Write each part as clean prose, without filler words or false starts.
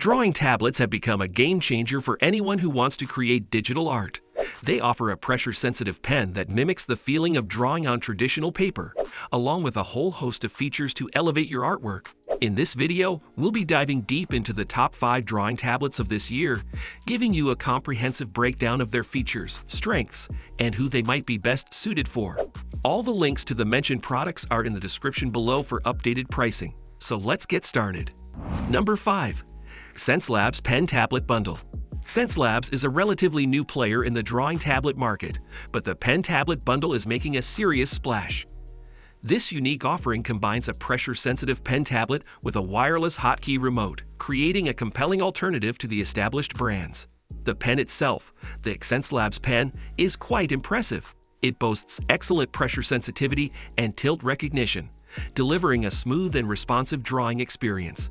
Drawing tablets have become a game changer for anyone who wants to create digital art. They offer a pressure-sensitive pen that mimics the feeling of drawing on traditional paper, along with a whole host of features to elevate your artwork. In this video, we'll be diving deep into the top 5 drawing tablets of this year, giving you a comprehensive breakdown of their features, strengths, and who they might be best suited for. All the links to the mentioned products are in the description below for updated pricing, so let's get started. Number 5. Senselabs Pen Tablet Bundle. Senselabs is a relatively new player in the drawing tablet market, but the Pen Tablet Bundle is making a serious splash. This unique offering combines a pressure-sensitive pen tablet with a wireless hotkey remote, creating a compelling alternative to the established brands. The pen itself, the Xencelabs pen, is quite impressive. It boasts excellent pressure sensitivity and tilt recognition, delivering a smooth and responsive drawing experience.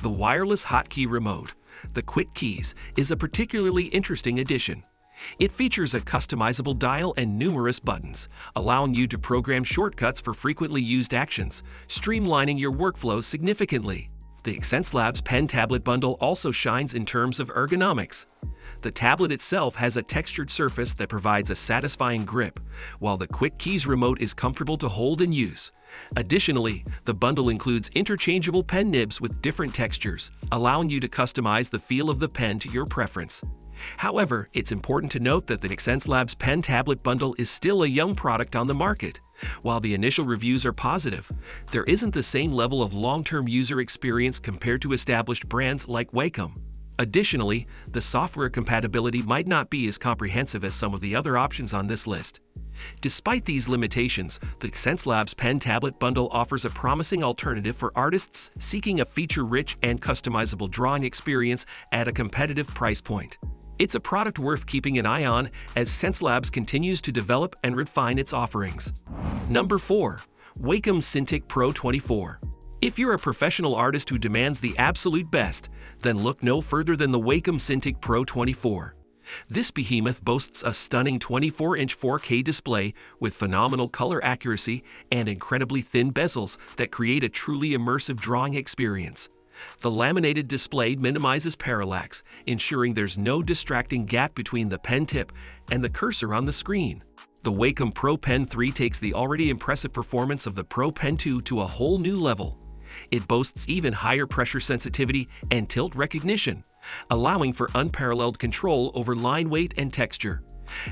The wireless hotkey remote, the Quick Keys, is a particularly interesting addition. It features a customizable dial and numerous buttons, allowing you to program shortcuts for frequently used actions, streamlining your workflow significantly. The Xencelabs Pen Tablet Bundle also shines in terms of ergonomics. The tablet itself has a textured surface that provides a satisfying grip, while the Quick Keys remote is comfortable to hold and use. Additionally, the bundle includes interchangeable pen nibs with different textures, allowing you to customize the feel of the pen to your preference. However, it's important to note that the Xencelabs Pen Tablet Bundle is still a young product on the market. While the initial reviews are positive, there isn't the same level of long-term user experience compared to established brands like Wacom. Additionally, the software compatibility might not be as comprehensive as some of the other options on this list. Despite these limitations, the Senselabs Pen Tablet Bundle offers a promising alternative for artists seeking a feature-rich and customizable drawing experience at a competitive price point. It's a product worth keeping an eye on as Senselabs continues to develop and refine its offerings. Number 4. Wacom Cintiq Pro 24. If you're a professional artist who demands the absolute best, then look no further than the Wacom Cintiq Pro 24. This behemoth boasts a stunning 24-inch 4K display with phenomenal color accuracy and incredibly thin bezels that create a truly immersive drawing experience. The laminated display minimizes parallax, ensuring there's no distracting gap between the pen tip and the cursor on the screen. The Wacom Pro Pen 3 takes the already impressive performance of the Pro Pen 2 to a whole new level. It boasts even higher pressure sensitivity and tilt recognition, allowing for unparalleled control over line weight and texture.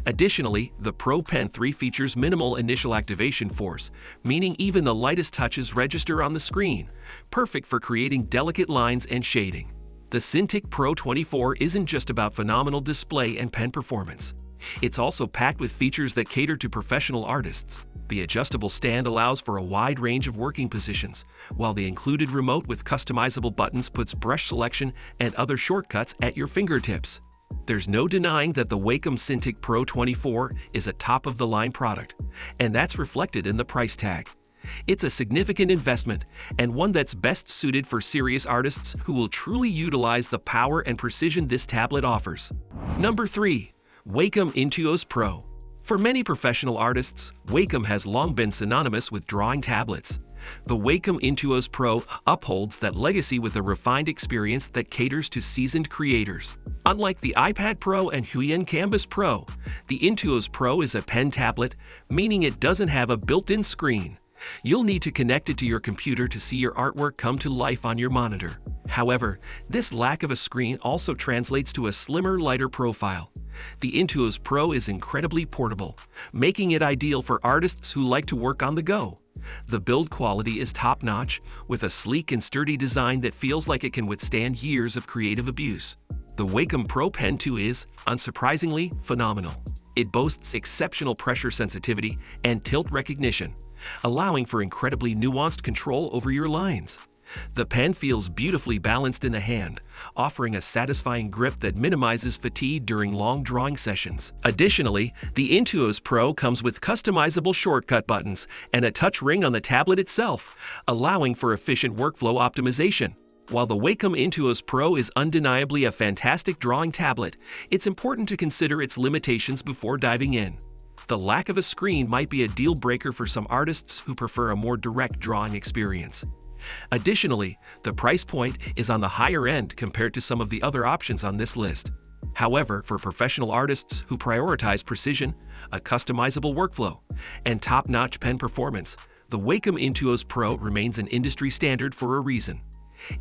Additionally, the Pro Pen 3 features minimal initial activation force, meaning even the lightest touches register on the screen, perfect for creating delicate lines and shading. The Cintiq Pro 24 isn't just about phenomenal display and pen performance. It's also packed with features that cater to professional artists. The adjustable stand allows for a wide range of working positions, while the included remote with customizable buttons puts brush selection and other shortcuts at your fingertips. There's no denying that the Wacom Cintiq Pro 24 is a top-of-the-line product, and that's reflected in the price tag. It's a significant investment, and one that's best suited for serious artists who will truly utilize the power and precision this tablet offers. Number 3. Wacom Intuos Pro. For many professional artists, Wacom has long been synonymous with drawing tablets. The Wacom Intuos Pro upholds that legacy with a refined experience that caters to seasoned creators. Unlike the iPad Pro and Huion Kamvas Pro, the Intuos Pro is a pen tablet, meaning it doesn't have a built-in screen. You'll need to connect it to your computer to see your artwork come to life on your monitor. However, this lack of a screen also translates to a slimmer, lighter profile. The Intuos Pro is incredibly portable, making it ideal for artists who like to work on the go. The build quality is top-notch, with a sleek and sturdy design that feels like it can withstand years of creative abuse. The Wacom Pro Pen 2 is, unsurprisingly, phenomenal. It boasts exceptional pressure sensitivity and tilt recognition, allowing for incredibly nuanced control over your lines. The pen feels beautifully balanced in the hand, offering a satisfying grip that minimizes fatigue during long drawing sessions. Additionally, the Intuos Pro comes with customizable shortcut buttons and a touch ring on the tablet itself, allowing for efficient workflow optimization. While the Wacom Intuos Pro is undeniably a fantastic drawing tablet, it's important to consider its limitations before diving in. The lack of a screen might be a deal breaker for some artists who prefer a more direct drawing experience. Additionally, the price point is on the higher end compared to some of the other options on this list. However, for professional artists who prioritize precision, a customizable workflow, and top-notch pen performance, the Wacom Intuos Pro remains an industry standard for a reason.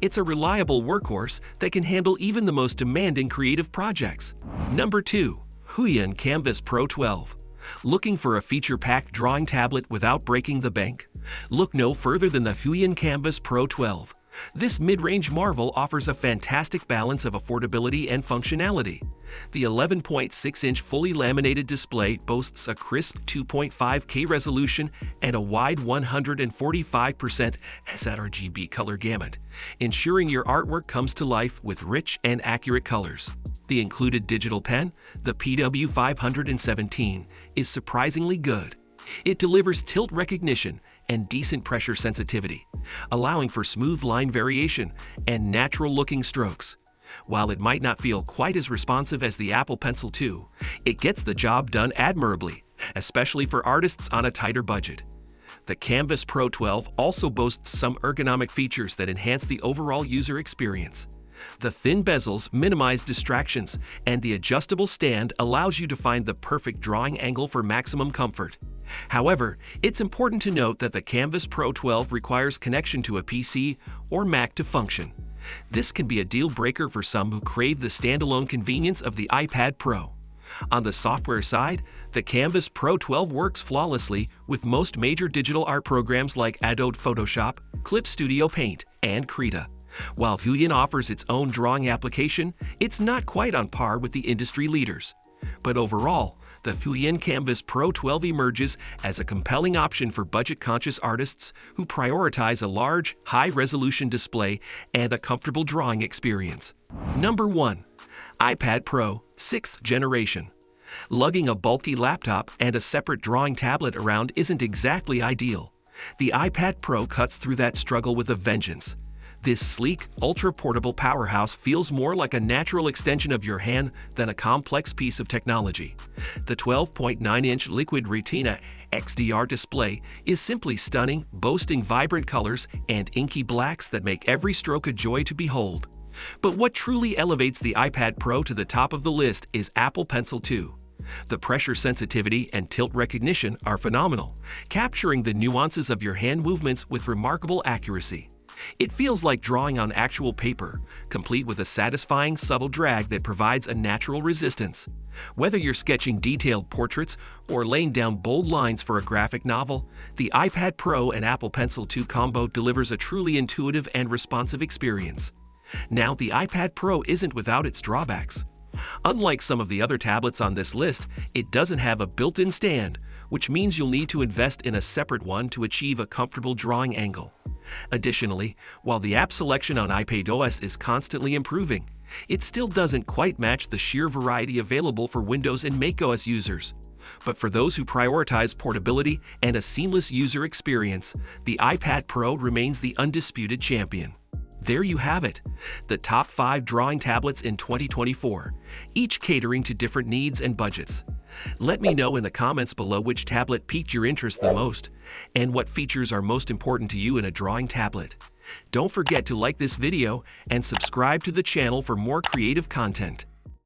It's a reliable workhorse that can handle even the most demanding creative projects. Number 2. Huion Kamvas Pro 12. Looking for a feature-packed drawing tablet without breaking the bank? Look no further than the Huion Kamvas Pro 12. This mid-range marvel offers a fantastic balance of affordability and functionality. The 11.6-inch fully laminated display boasts a crisp 2.5K resolution and a wide 145% sRGB color gamut, ensuring your artwork comes to life with rich and accurate colors. The included digital pen, the PW517, is surprisingly good. It delivers tilt recognition and decent pressure sensitivity, allowing for smooth line variation and natural-looking strokes. While it might not feel quite as responsive as the Apple Pencil 2, it gets the job done admirably, especially for artists on a tighter budget. The Kamvas Pro 12 also boasts some ergonomic features that enhance the overall user experience. The thin bezels minimize distractions, and the adjustable stand allows you to find the perfect drawing angle for maximum comfort. However, it's important to note that the Kamvas Pro 12 requires connection to a PC or Mac to function. This can be a deal breaker for some who crave the standalone convenience of the iPad Pro. On the software side, the Kamvas Pro 12 works flawlessly with most major digital art programs like Adobe Photoshop, Clip Studio Paint, and Krita. While Huion offers its own drawing application, it's not quite on par with the industry leaders. But overall, the Huion Kamvas Pro 12 emerges as a compelling option for budget-conscious artists who prioritize a large, high-resolution display and a comfortable drawing experience. Number 1. iPad Pro 6th Generation. Lugging a bulky laptop and a separate drawing tablet around isn't exactly ideal. The iPad Pro cuts through that struggle with a vengeance. This sleek, ultra-portable powerhouse feels more like a natural extension of your hand than a complex piece of technology. The 12.9-inch Liquid Retina XDR display is simply stunning, boasting vibrant colors and inky blacks that make every stroke a joy to behold. But what truly elevates the iPad Pro to the top of the list is Apple Pencil 2. The pressure sensitivity and tilt recognition are phenomenal, capturing the nuances of your hand movements with remarkable accuracy. It feels like drawing on actual paper, complete with a satisfying subtle drag that provides a natural resistance. Whether you're sketching detailed portraits or laying down bold lines for a graphic novel, the iPad Pro and Apple Pencil 2 combo delivers a truly intuitive and responsive experience. Now, the iPad Pro isn't without its drawbacks. Unlike some of the other tablets on this list, it doesn't have a built-in stand, which means you'll need to invest in a separate one to achieve a comfortable drawing angle. Additionally, while the app selection on iPadOS is constantly improving, it still doesn't quite match the sheer variety available for Windows and macOS users. But for those who prioritize portability and a seamless user experience, the iPad Pro remains the undisputed champion. There you have it, the top 5 drawing tablets in 2024, each catering to different needs and budgets. Let me know in the comments below which tablet piqued your interest the most, and what features are most important to you in a drawing tablet. Don't forget to like this video and subscribe to the channel for more creative content.